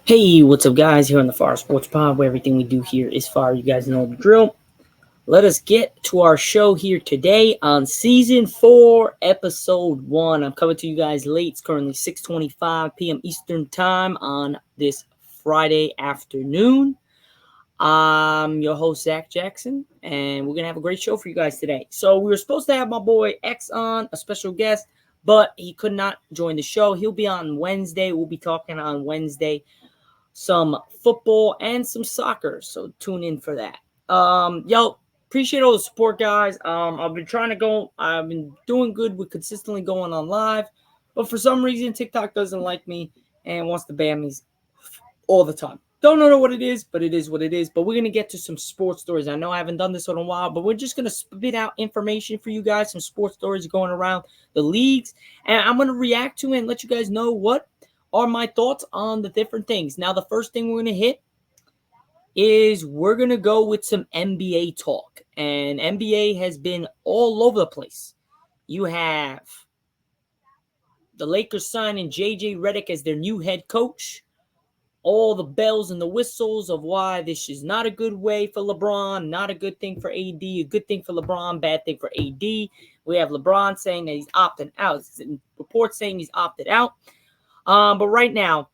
Hey, what's up, guys? Here on the Fire Sports Pod, where everything we do here is fire. You guys know the drill. Let us get to our show here today on Season 4, Episode 1. I'm coming to you guys late. It's currently 6:25 p.m. Eastern Time on this Friday afternoon. I'm your host, Zack Jackson, and we're going to have a great show for you guys today. So we were supposed to have my boy X on, a special guest, but he could not join the show. He'll be on Wednesday. We'll be talking on Wednesday some football and some soccer, so tune in for that. Appreciate all the support, guys. I've been doing good with consistently going on live, but for some reason TikTok doesn't like me and wants to ban me all the time. Don't know what it is, but it is what it is. But we're going to get to some sports stories. I know I haven't done this in a while, but we're just going to spit out information for you guys, some sports stories going around the leagues, and I'm going to react to it and let you guys know what are my thoughts on the different things. Now, the first thing we're going to hit is we're going to go with some NBA talk. And NBA has been all over the place. You have the Lakers signing J.J. Redick as their new head coach. All the bells and the whistles of why this is not a good way for LeBron, not a good thing for AD, a good thing for LeBron, bad thing for AD. We have LeBron saying that he's opting out. Reports saying he's opted out. But right now,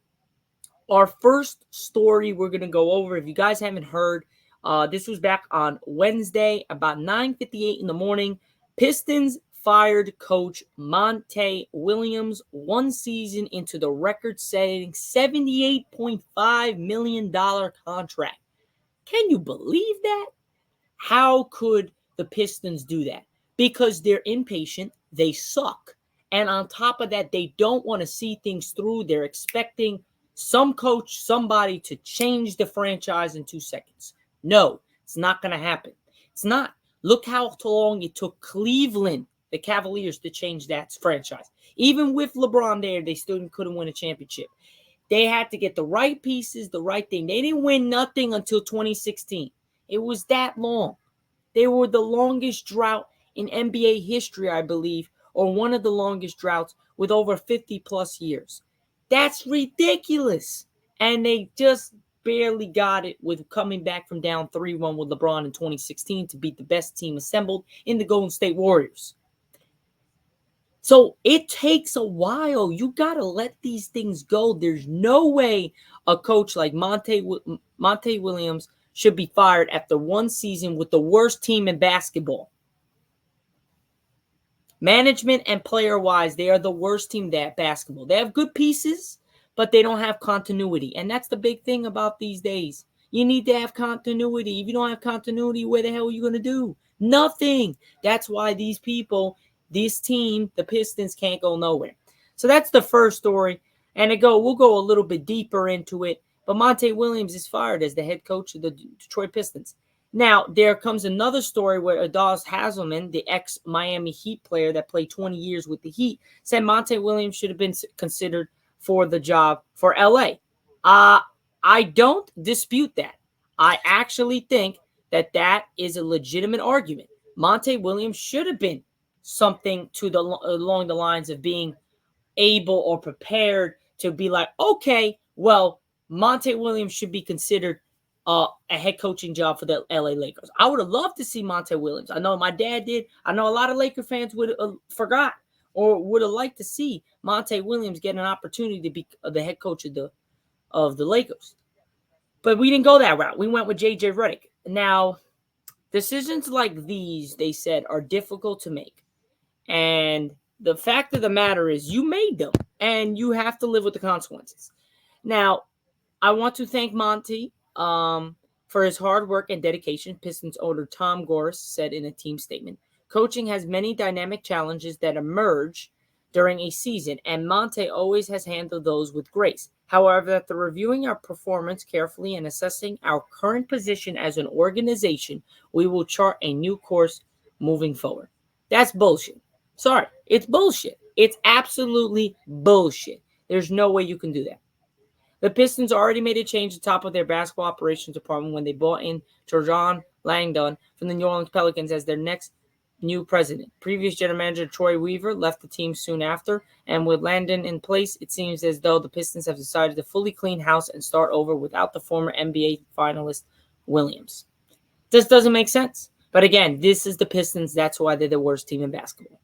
our first story we're going to go over, if you guys haven't heard, this was back on Wednesday about 9:58 in the morning. Pistons fired coach Monte Williams 1 season into the record-setting $78.5 million contract. Can you believe that? How could the Pistons do that? Because they're impatient. They suck. And on top of that, they don't want to see things through. They're expecting some coach, somebody to change the franchise in 2 seconds. No, it's not going to happen. It's not. Look how long it took Cleveland, the Cavaliers, to change that franchise. Even with LeBron there, they still couldn't win a championship. They had to get the right pieces, the right thing. They didn't win nothing until 2016. It was that long. They were the longest drought in NBA history, I believe, or one of the longest droughts with over 50 plus years. That's ridiculous. And they just barely got it with coming back from down 3-1 with LeBron in 2016 to beat the best team assembled in the Golden State Warriors. So it takes a while. You got to let these things go. There's no way a coach like Monte Williams should be fired after 1 season with the worst team in basketball. Management and player-wise, they are the worst team at basketball. They have good pieces, but they don't have continuity. And that's the big thing about these days. You need to have continuity. If you don't have continuity, where the hell are you going to do? Nothing. That's why these people, this team, the Pistons, can't go nowhere. So that's the first story. And we'll go a little bit deeper into it. But Monte Williams is fired as the head coach of the Detroit Pistons. Now, there comes another story where Udonis Haslem, the ex-Miami Heat player that played 20 years with the Heat, said Monte Williams should have been considered for the job for LA. I don't dispute that. I actually think that is a legitimate argument. Monte Williams should have been something along the lines of being able or prepared to be like, okay, well, Monte Williams should be considered a head coaching job for the LA Lakers. I would have loved to see Monte Williams. I know my dad did. I know a lot of Laker fans would have forgot or would have liked to see Monte Williams get an opportunity to be the head coach of the Lakers. But we didn't go that route. We went with J.J. Redick. Now, decisions like these, they said, are difficult to make. And the fact of the matter is you made them, and you have to live with the consequences. Now, I want to thank Monte for his hard work and dedication. Pistons owner Tom Gores said in a team statement, coaching has many dynamic challenges that emerge during a season, and Monte always has handled those with grace. However, after reviewing our performance carefully and assessing our current position as an organization, we will chart a new course moving forward. That's bullshit. Sorry, it's bullshit. It's absolutely bullshit. There's no way you can do that. The Pistons already made a change at the top of their basketball operations department when they brought in Trojan Langdon from the New Orleans Pelicans as their next new president. Previous general manager Troy Weaver left the team soon after, and with Landon in place, it seems as though the Pistons have decided to fully clean house and start over without the former NBA finalist Williams. This doesn't make sense. But again, this is the Pistons. That's why they're the worst team in basketball.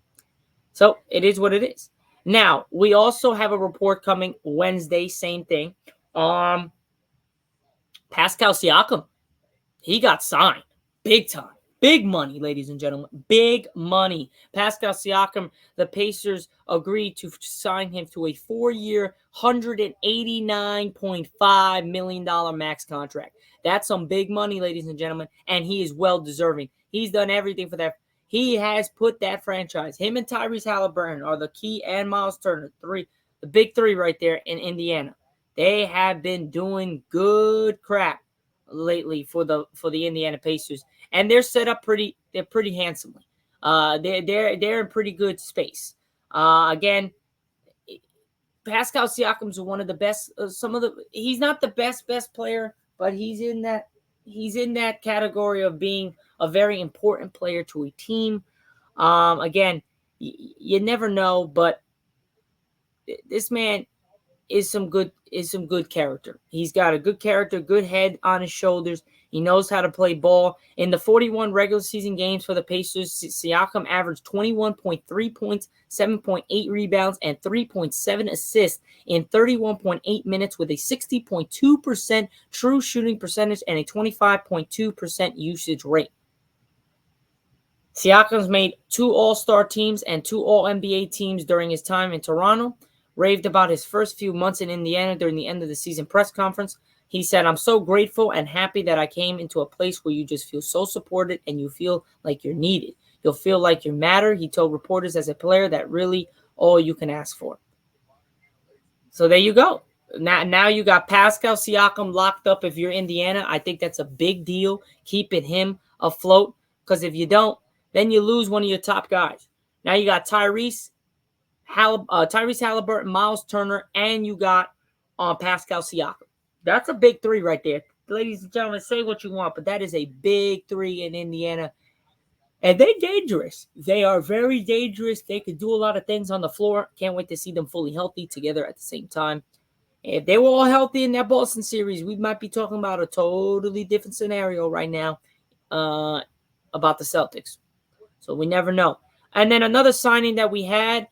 So it is what it is. Now, we also have a report coming Wednesday, same thing. Pascal Siakam, he got signed big time. Big money, ladies and gentlemen. Big money. Pascal Siakam, the Pacers agreed to sign him to a 4-year, $189.5 million max contract. That's some big money, ladies and gentlemen, and he is well deserving. He's done everything for that. He has put that franchise. Him and Tyrese Halliburton are the key, and Miles Turner, the big three right there in Indiana. They have been doing good crap lately for the Indiana Pacers, and they're set up pretty handsomely. They're in pretty good space. Again, Pascal Siakam's one of the best. He's not the best player, but he's in that category of being a very important player to a team. Again, you never know, but this man is some good character. He's got a good character, good head on his shoulders. He knows how to play ball. In the 41 regular season games for the Pacers, Siakam averaged 21.3 points, 7.8 rebounds, and 3.7 assists in 31.8 minutes with a 60.2% true shooting percentage and a 25.2% usage rate. Siakam's made 2 All-Star teams and 2 All-NBA teams during his time in Toronto. Raved about his first few months in Indiana during the end of the season press conference. He said, "I'm so grateful and happy that I came into a place where you just feel so supported and you feel like you're needed. You'll feel like you matter." He told reporters as a player that really all you can ask for. So there you go. Now you got Pascal Siakam locked up if you're Indiana. I think that's a big deal, keeping him afloat, because if you don't, then you lose one of your top guys. Now you got Tyrese Halliburton, Miles Turner, and you got Pascal Siakam. That's a big three right there. Ladies and gentlemen, say what you want, but that is a big three in Indiana. And they're dangerous. They are very dangerous. They could do a lot of things on the floor. Can't wait to see them fully healthy together at the same time. If they were all healthy in that Boston series, we might be talking about a totally different scenario right now about the Celtics. So we never know. And then another signing that we had,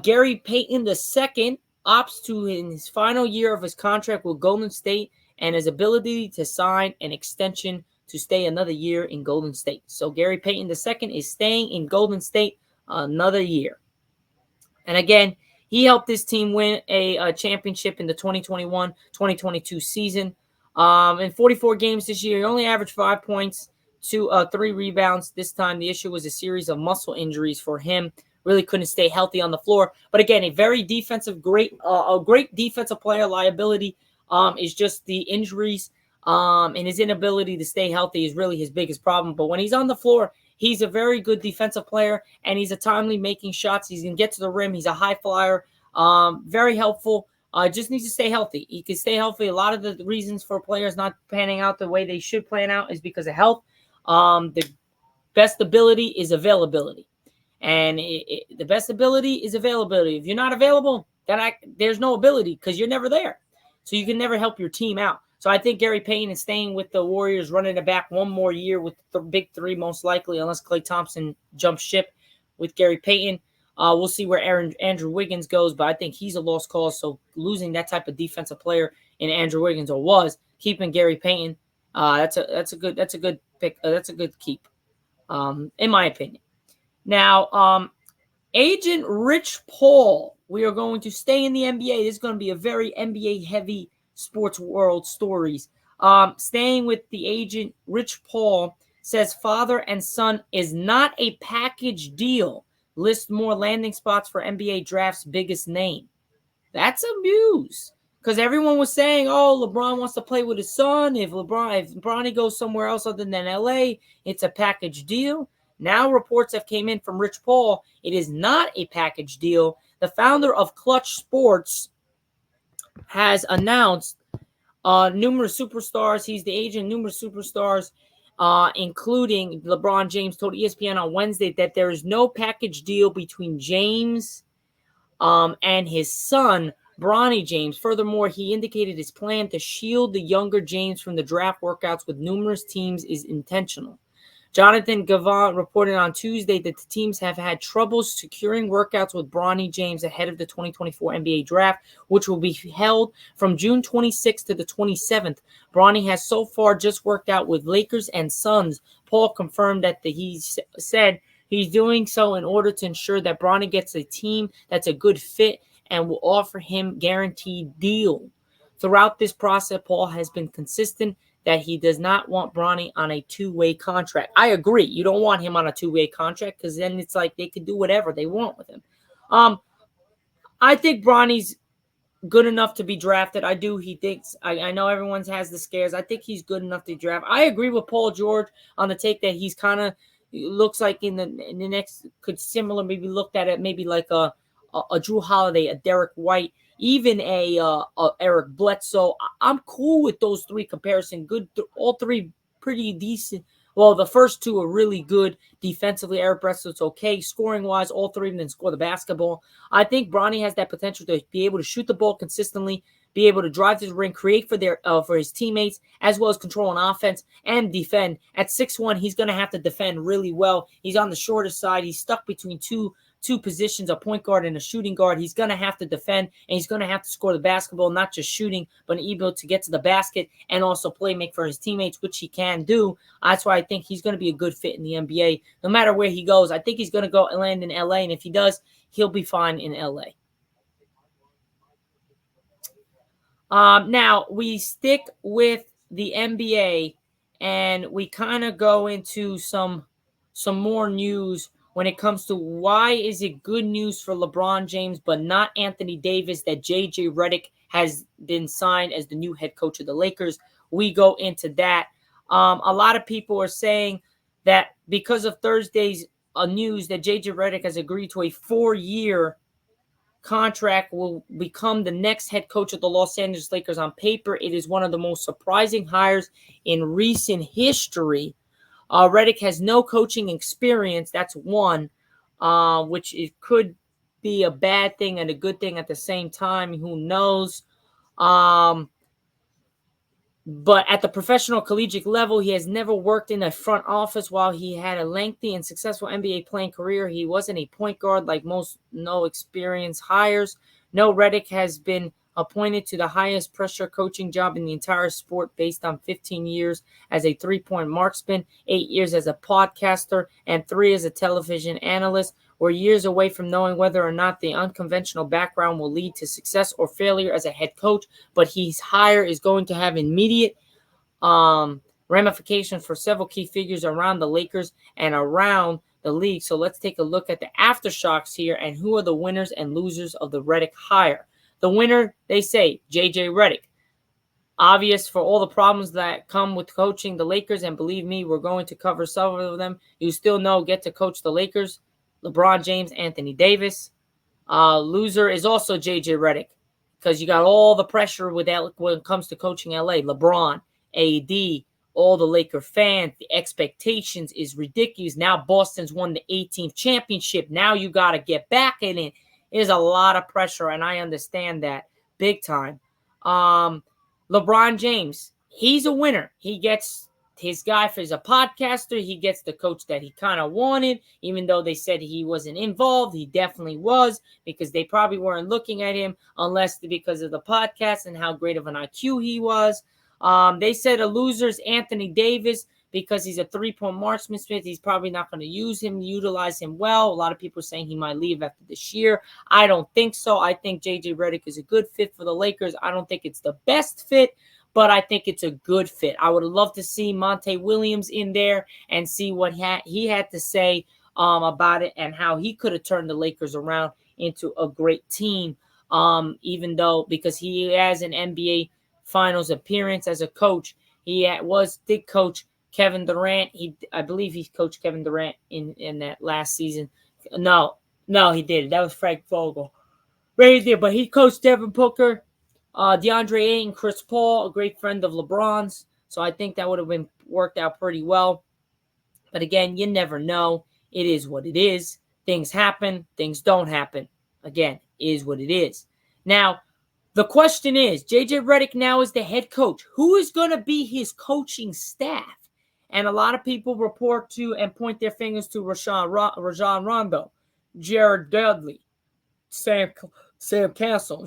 Gary Payton II opts to, in his final year of his contract with Golden State, and his ability to sign an extension to stay another year in Golden State. So Gary Payton II is staying in Golden State another year. And again, he helped this team win a championship in the 2021-2022 season. In 44 games this year, he only averaged 5 points to 3 rebounds. This time, the issue was a series of muscle injuries for him. Really couldn't stay healthy on the floor. But again, a very a great defensive player. Liability is just the injuries, and his inability to stay healthy is really his biggest problem. But when he's on the floor, he's a very good defensive player, and he's a timely making shots. He's going to get to the rim. He's a high flyer, very helpful. Just needs to stay healthy. He can stay healthy. A lot of the reasons for players not panning out the way they should plan out is because of health. The best ability is availability. And the best ability is availability. If you're not available, then there's no ability because you're never there. So you can never help your team out. So I think Gary Payton is staying with the Warriors, running it back one more year with the big three, most likely, unless Klay Thompson jumps ship with Gary Payton. We'll see where Andrew Wiggins goes, but I think he's a lost cause. So losing that type of defensive player in Andrew Wiggins, or was keeping Gary Payton, that's a good pick. That's a good keep, in my opinion. Now, agent Rich Paul, we are going to stay in the NBA. This is going to be a very NBA-heavy sports world stories. Staying with the agent, Rich Paul says father and son is not a package deal. List more landing spots for NBA draft's biggest name. That's a news. Because everyone was saying, oh, LeBron wants to play with his son. If Bronny goes somewhere else other than LA, it's a package deal. Now reports have came in from Rich Paul. It is not a package deal. The founder of Clutch Sports has announced numerous superstars. He's the agent of numerous superstars. including LeBron James told ESPN on Wednesday that there is no package deal between James and his son, Bronny James. Furthermore, he indicated his plan to shield the younger James from the draft workouts with numerous teams is intentional. Jonathan Gavant reported on Tuesday that the teams have had troubles securing workouts with Bronny James ahead of the 2024 NBA draft, which will be held from June 26th to the 27th. Bronny has so far just worked out with Lakers and Suns. Paul confirmed that he said he's doing so in order to ensure that Bronny gets a team that's a good fit and will offer him guaranteed deal. Throughout this process, Paul has been consistent that he does not want Bronny on a two-way contract. I agree. You don't want him on a two-way contract because then it's like they could do whatever they want with him. I think Bronny's good enough to be drafted. I do. He thinks. I know everyone has the scares. I think he's good enough to draft. I agree with Paul George on the take that he's kind of looks like in the next could similar maybe looked at it maybe like a Drew Holiday, a Derek White, even a Eric Bledsoe. I'm cool with those three comparison. Good, all three pretty decent. Well, the first two are really good defensively. Eric Bledsoe's okay. Scoring-wise, all three of them score the basketball. I think Bronny has that potential to be able to shoot the ball consistently, be able to drive to the ring, create for his teammates, as well as control an offense and defend. At 6'1", he's going to have to defend really well. He's on the shorter side. He's stuck between two positions, a point guard and a shooting guard. He's going to have to defend, and he's going to have to score the basketball, not just shooting, but able to get to the basket and also play make for his teammates, which he can do. That's why I think he's going to be a good fit in the NBA. No matter where he goes, I think he's going to go land in LA, and if he does, he'll be fine in LA. Now, we stick with the NBA, and we kind of go into some more news when it comes to why is it good news for LeBron James but not Anthony Davis that J.J. Redick has been signed as the new head coach of the Lakers. We go into that. A lot of people are saying that because of Thursday's news that J.J. Redick has agreed to a 4-year contract, will become the next head coach of the Los Angeles Lakers. On paper, it is one of the most surprising hires in recent history. Redick has no coaching experience. That's one, which it could be a bad thing and a good thing at the same time. Who knows? But at the professional collegiate level, he has never worked in a front office. While he had a lengthy and successful NBA playing career, he wasn't a point guard like most no experience hires. No, Redick has been appointed to the highest pressure coaching job in the entire sport based on 15 years as a three-point marksman, 8 years as a podcaster, and 3 as a television analyst. We're years away from knowing whether or not the unconventional background will lead to success or failure as a head coach, but his hire is going to have immediate ramifications for several key figures around the Lakers and around the league. So let's take a look at the aftershocks here and who are the winners and losers of the Redick hire. The winner, they say, J.J. Redick. Obvious for all the problems that come with coaching the Lakers, and believe me, we're going to cover some of them. You still know, get to coach the Lakers. LeBron James, Anthony Davis. Loser is also J.J. Redick because you got all the pressure with that when it comes to coaching L.A. LeBron, AD, all the Laker fans. The expectations is ridiculous. Now Boston's won the 18th championship. Now you got to get back in it. There's a lot of pressure, and I understand that big time. LeBron James, he's a winner. He gets his guy he's a podcaster. He gets the coach that he kind of wanted, even though they said he wasn't involved. He definitely was because they probably weren't looking at him unless because of the podcast and how great of an IQ he was. They said a loser is Anthony Davis because he's a three-point marksman. He's probably not going to utilize him well. A lot of people are saying he might leave after this year. I don't think so. I think J.J. Redick is a good fit for the Lakers. I don't think it's the best fit, but I think it's a good fit. I would love to see Monte Williams in there and see what he had to say about it and how he could have turned the Lakers around into a great team, even though because he has an NBA Finals appearance as a coach. He did coach Kevin Durant. I believe he coached Kevin Durant in that last season. No, he did. That was Frank Vogel. Right there, but he coached Devin Booker, DeAndre Ayton, Chris Paul, a great friend of LeBron's. So I think that would have been worked out pretty well. But again, you never know. It is what it is. Things happen. Things don't happen. Again, is what it is. Now, the question is, JJ Redick now is the head coach. Who is going to be his coaching staff? And a lot of people report to and point their fingers to Rajon Rondo, Jared Dudley, Sam Castle,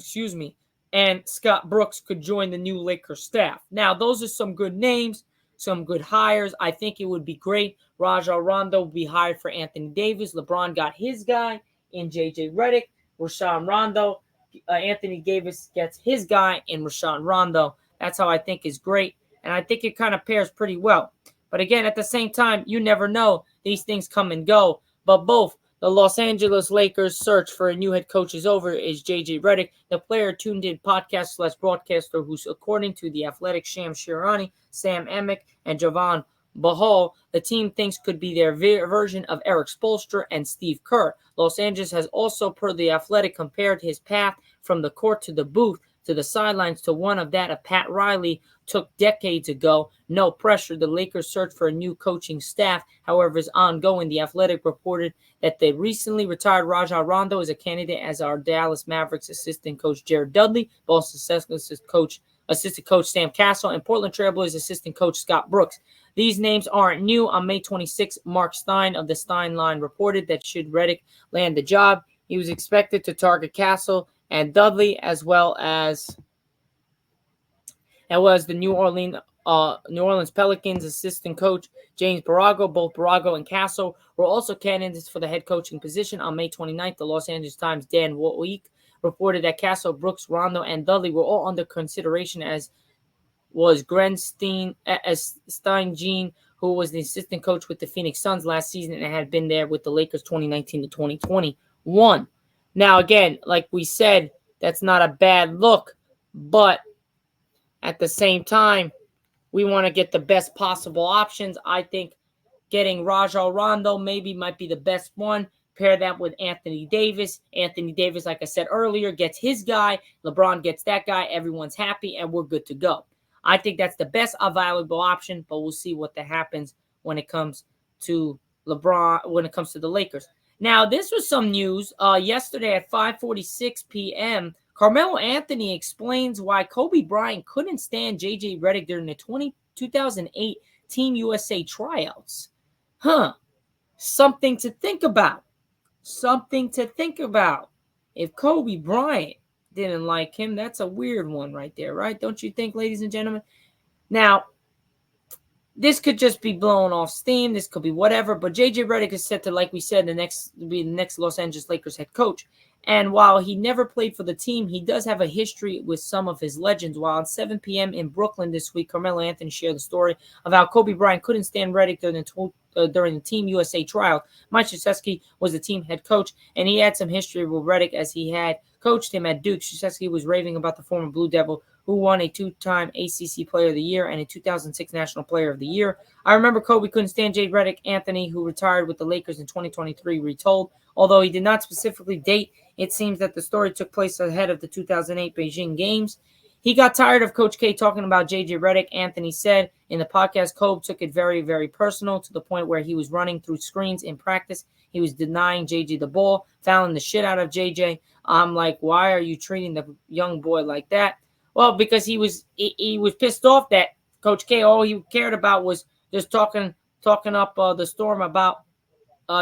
and Scott Brooks could join the new Lakers staff. Now, those are some good names, some good hires. I think it would be great. Rajon Rondo will be hired for Anthony Davis. LeBron got his guy in JJ Redick. Rajon Rondo, Anthony Davis gets his guy in Rajon Rondo. That's how I think is great. And I think it kind of pairs pretty well. But again, at the same time, you never know. These things come and go. But both the Los Angeles Lakers search for a new head coach is over is JJ Redick, the player tuned in podcast/broadcaster who's, according to The Athletic, Shams Charania, Sam Amick, and Javon Bahal, the team thinks could be their version of Eric Spoelstra and Steve Kerr. Los Angeles has also, per The Athletic, compared his path from the court to the booth to the sidelines to one of that of Pat Riley took decades ago. No pressure. The Lakers search for a new coaching staff, however, is ongoing. The Athletic reported that the recently retired Rajon Rondo is a candidate as our Dallas Mavericks assistant coach Jared Dudley, Boston Celtics assistant coach Sam Castle, and Portland Trailblazers assistant coach Scott Brooks. These names aren't new. On May 26, Mark Stein of the Stein Line reported that should Redick land the job, he was expected to target Castle and Dudley, as well as the New Orleans Pelicans assistant coach James Borrego. Both Borrego and Castle were also candidates for the head coaching position. On May 29th, the Los Angeles Times' Dan Week reported that Castle, Brooks, Rondo, and Dudley were all under consideration, as was Steinjean, who was the assistant coach with the Phoenix Suns last season and had been there with the Lakers 2019 to 2021. Now, again, like we said, that's not a bad look, but at the same time, we want to get the best possible options. I think getting Rajon Rondo maybe might be the best one. Pair that with Anthony Davis. Anthony Davis, like I said earlier, gets his guy. LeBron gets that guy. Everyone's happy, and we're good to go. I think that's the best available option, but we'll see what happens when it comes to LeBron, when it comes to the Lakers. Now, this was some news. Yesterday at 5:46 p.m., Carmelo Anthony explains why Kobe Bryant couldn't stand JJ Redick during the 2008 Team USA tryouts. Something to think about. Something to think about. If Kobe Bryant didn't like him, that's a weird one right there, right? Don't you think, ladies and gentlemen? Now, this could just be blowing off steam. This could be whatever. But JJ Redick is set to, like we said, be the next Los Angeles Lakers head coach. And while he never played for the team, he does have a history with some of his legends. While at 7 p.m. in Brooklyn this week, Carmelo Anthony shared the story of how Kobe Bryant couldn't stand Redick during the Team USA trial. Mike Krzyzewski was the team head coach, and he had some history with Redick as he had coached him at Duke. Krzyzewski was raving about the former Blue Devil, who won a two-time ACC Player of the Year and a 2006 National Player of the Year. I remember Kobe couldn't stand Jay Redick. Anthony, who retired with the Lakers in 2023, retold. Although he did not specifically date, it seems that the story took place ahead of the 2008 Beijing Games. He got tired of Coach K talking about J.J. Redick. Anthony said in the podcast, Kobe took it very, very personal to the point where he was running through screens in practice. He was denying J.J. the ball, fouling the shit out of J.J. I'm like, why are you treating the young boy like that? Well, because he was pissed off that Coach K, all he cared about was just talking up the storm about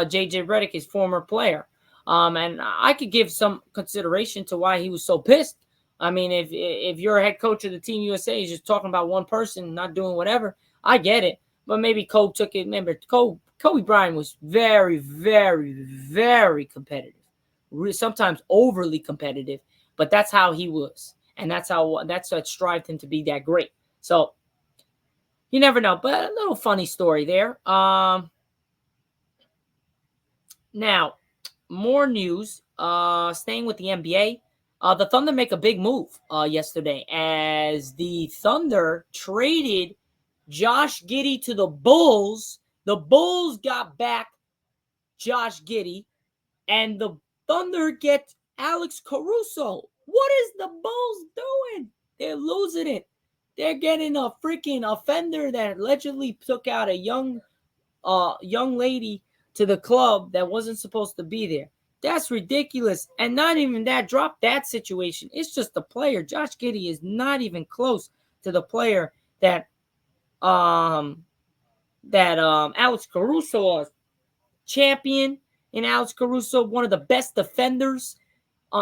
J.J. Redick, his former player. And I could give some consideration to why he was so pissed. I mean, if you're a head coach of the Team USA is just talking about one person, not doing whatever, I get it. But maybe Kobe took it. Remember, Kobe Bryant was very, very, very competitive. Sometimes overly competitive, but that's how he was. And that's what strived him to be that great. So you never know. But a little funny story there. Now, more news. Staying with the NBA. The Thunder make a big move yesterday as the Thunder traded Josh Giddey to the Bulls. The Bulls got back Josh Giddey, and the Thunder get Alex Caruso. What is the Bulls doing? They're losing it. They're getting a freaking offender that allegedly took out a young lady to the club that wasn't supposed to be there. That's ridiculous. And not even that, drop that situation. It's just the player. Josh Giddey is not even close to the player that Alex Caruso was. Champion in Alex Caruso, one of the best defenders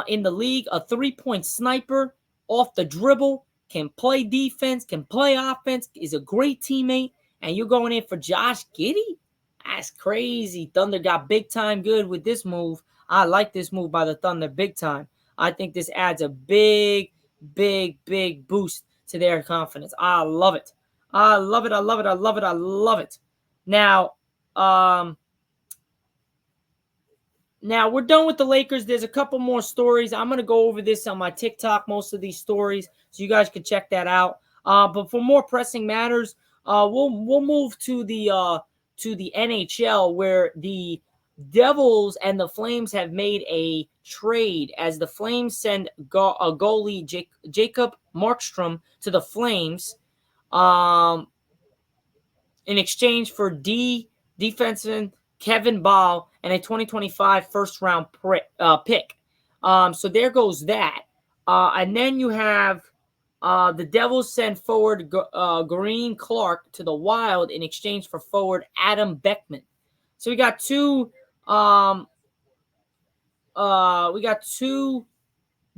in the league, a three-point sniper off the dribble, can play defense, can play offense, is a great teammate, and you're going in for Josh Giddey? That's crazy. Thunder got big time good with this move. I like this move by the Thunder big time. I think this adds a big, big, big boost to their confidence. I love it. I love it. I love it. I love it. I love it. Now, we're done with the Lakers. There's a couple more stories. I'm going to go over this on my TikTok, most of these stories, so you guys can check that out. But for more pressing matters, we'll move to the NHL, where the Devils and the Flames have made a trade as the Flames send a goalie Jacob Markstrom to the Flames in exchange for defenseman Kevin Ball and a 2025 first-round pick. So there goes that. And then you have the Devils send forward Green Clark to the Wild in exchange for forward Adam Beckman. So we got two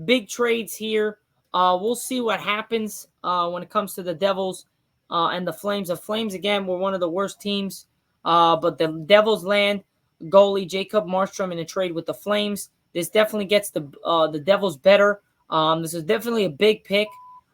big trades here. We'll see what happens when it comes to the Devils and the Flames. The Flames, again, were one of the worst teams. But the Devils land goalie Jacob Markstrom in a trade with the Flames. This definitely gets the Devils better. This is definitely a big pick.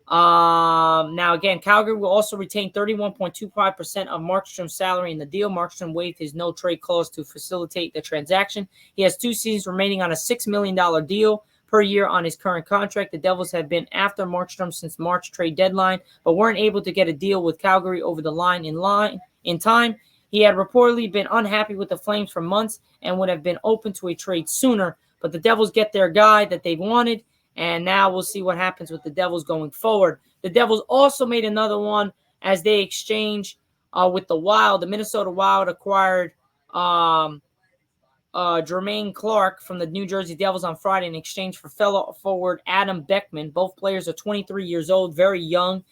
Now, again, Calgary will also retain 31.25% of Markstrom's salary in the deal. Markstrom waived his no-trade clause to facilitate the transaction. He has 2 seasons remaining on a $6 million deal per year on his current contract. The Devils have been after Markstrom since March trade deadline, but weren't able to get a deal with Calgary over the line in time. He had reportedly been unhappy with the Flames for months and would have been open to a trade sooner, but the Devils get their guy that they wanted, and now we'll see what happens with the Devils going forward. The Devils also made another one as they exchange with the Wild. The Minnesota Wild acquired Jermaine Clark from the New Jersey Devils on Friday in exchange for fellow forward Adam Beckman. Both players are 23 years old, very young.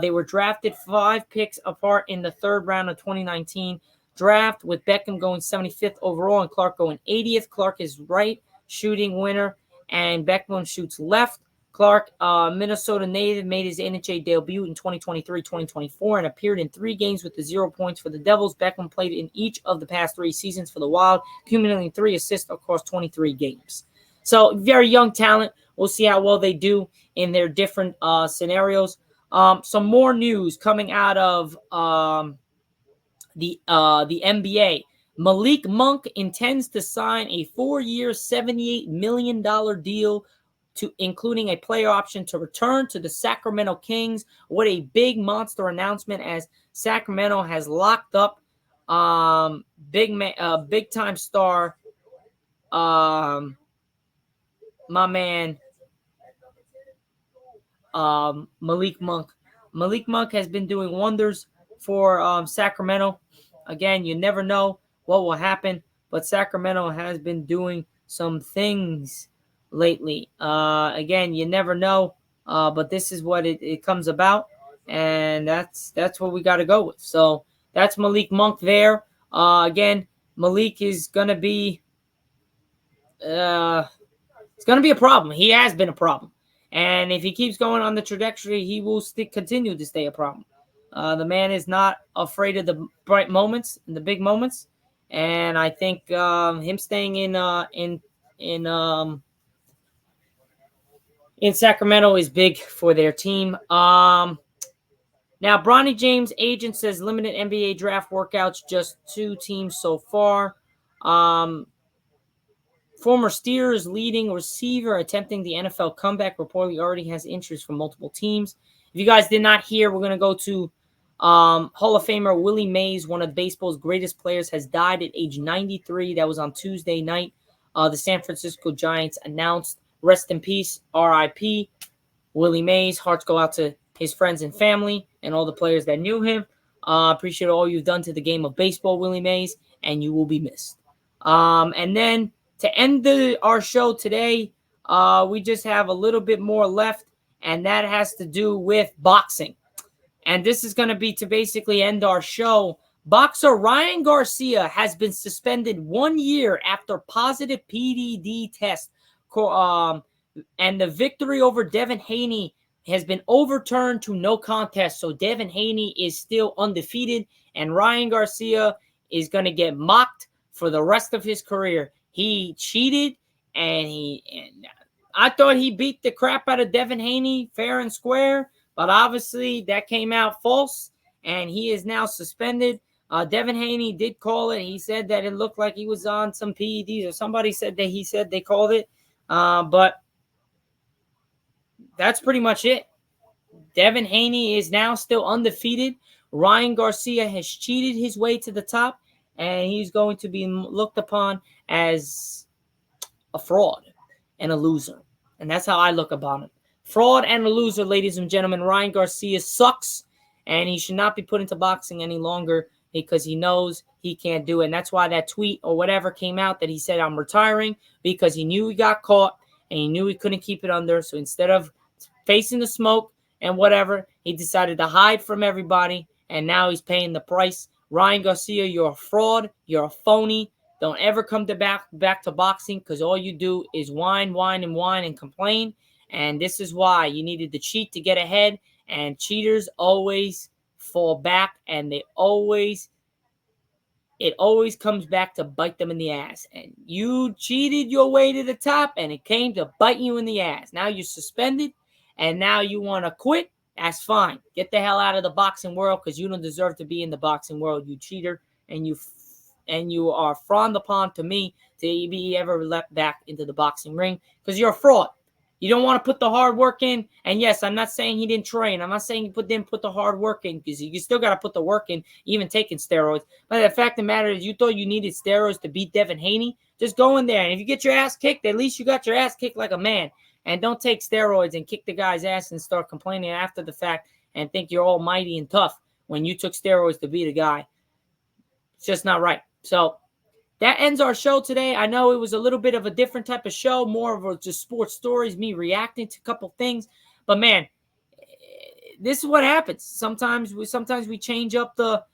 They were drafted 5 picks apart in the third round of 2019 draft, with Beckham going 75th overall and Clark going 80th. Clark is right shooting winner, and Beckman shoots left. Clark, Minnesota native, made his NHL debut in 2023-2024 and appeared in 3 games with the 0 points for the Devils. Beckman played in each of the past 3 seasons for the Wild, accumulating 3 assists across 23 games. So, very young talent. We'll see how well they do in their different scenarios. Some more news coming out of the NBA. Malik Monk intends to sign a 4-year, $78 million deal, including a player option to return to the Sacramento Kings. What a big monster announcement, as Sacramento has locked up big time star, my man, Malik Monk. Malik Monk has been doing wonders for Sacramento. Again, you never know what will happen, but Sacramento has been doing some things lately. Again, you never know, but this is what it comes about, and that's what we got to go with. So that's Malik Monk there. Again, Malik is going to be it's going to be a problem. He has been a problem. And if he keeps going on the trajectory, he will continue to stay a problem. The man is not afraid of the bright moments and the big moments. And I think him staying in Sacramento is big for their team. Now, Bronny James' agent says limited NBA draft workouts, just 2 teams so far. Former Steelers leading receiver attempting the NFL comeback reportedly already has interest from multiple teams. If you guys did not hear, we're going to go to Hall of Famer Willie Mays, one of baseball's greatest players, has died at age 93. That was on Tuesday night. The San Francisco Giants announced, rest in peace, R.I.P. Willie Mays. Hearts go out to his friends and family, and all the players that knew him. Appreciate all you've done to the game of baseball, Willie Mays, and you will be missed. And then to end our show today, we just have a little bit more left, and that has to do with boxing. And this is going to be to basically end our show. Boxer Ryan Garcia has been suspended 1 year after positive PED test. And the victory over Devin Haney has been overturned to no contest. So Devin Haney is still undefeated, and Ryan Garcia is going to get mocked for the rest of his career. He cheated, and I thought he beat the crap out of Devin Haney fair and square, but obviously that came out false, and he is now suspended. Devin Haney did call it. He said that it looked like he was on some PEDs, or somebody said that he said they called it. But that's pretty much it. Devin Haney is now still undefeated. Ryan Garcia has cheated his way to the top, and he's going to be looked upon as a fraud and a loser. And that's how I look upon it. Fraud and a loser, ladies and gentlemen. Ryan Garcia sucks, and he should not be put into boxing any longer because he knows he can't do it. And that's why that tweet or whatever came out that he said, I'm retiring, because he knew he got caught and he knew he couldn't keep it under. So instead of facing the smoke and whatever, he decided to hide from everybody, and now he's paying the price. Ryan Garcia, you're a fraud. You're a phony. Don't ever come back to boxing, because all you do is whine and complain. And this is why you needed to cheat to get ahead. And cheaters always fall back, and it always comes back to bite them in the ass. And you cheated your way to the top, and it came to bite you in the ass. Now you're suspended, and now you want to quit. That's fine. Get the hell out of the boxing world, because you don't deserve to be in the boxing world, you cheater. And you are frowned upon to me to be ever let back into the boxing ring, because you're a fraud. You don't want to put the hard work in. And yes, I'm not saying he didn't train. I'm not saying he didn't put the hard work in, because you still got to put the work in, even taking steroids. But the fact of the matter is, you thought you needed steroids to beat Devin Haney? Just go in there. And if you get your ass kicked, at least you got your ass kicked like a man. And don't take steroids and kick the guy's ass and start complaining after the fact and think you're almighty and tough when you took steroids to beat a guy. It's just not right. So that ends our show today. I know it was a little bit of a different type of show, more of just sports stories, me reacting to a couple things. But man, this is what happens. Sometimes we change up the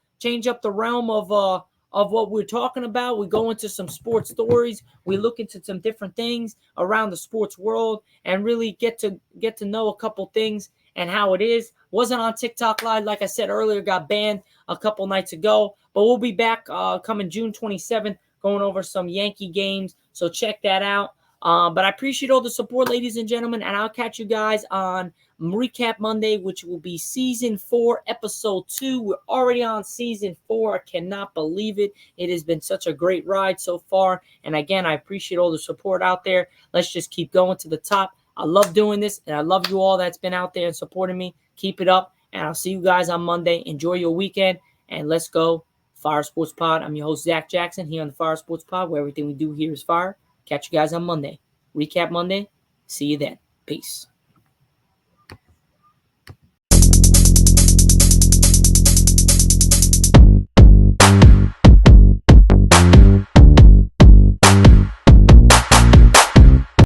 realm of what we're talking about. We go into some sports stories. We look into some different things around the sports world and really get to know a couple things and how it is. Wasn't on TikTok Live, like I said earlier, got banned a couple nights ago. But we'll be back coming June 27th, going over some Yankee games. So check that out. But I appreciate all the support, ladies and gentlemen, and I'll catch you guys on Recap Monday, which will be Season 4, Episode 2. We're already on Season 4. I cannot believe it. It has been such a great ride so far. And again, I appreciate all the support out there. Let's just keep going to the top. I love doing this, and I love you all that's been out there and supporting me. Keep it up, and I'll see you guys on Monday. Enjoy your weekend, and let's go Fire Sports Pod. I'm your host, Zach Jackson, here on the Fire Sports Pod, where everything we do here is fire. Catch you guys on Monday. Recap Monday. See you then. Peace.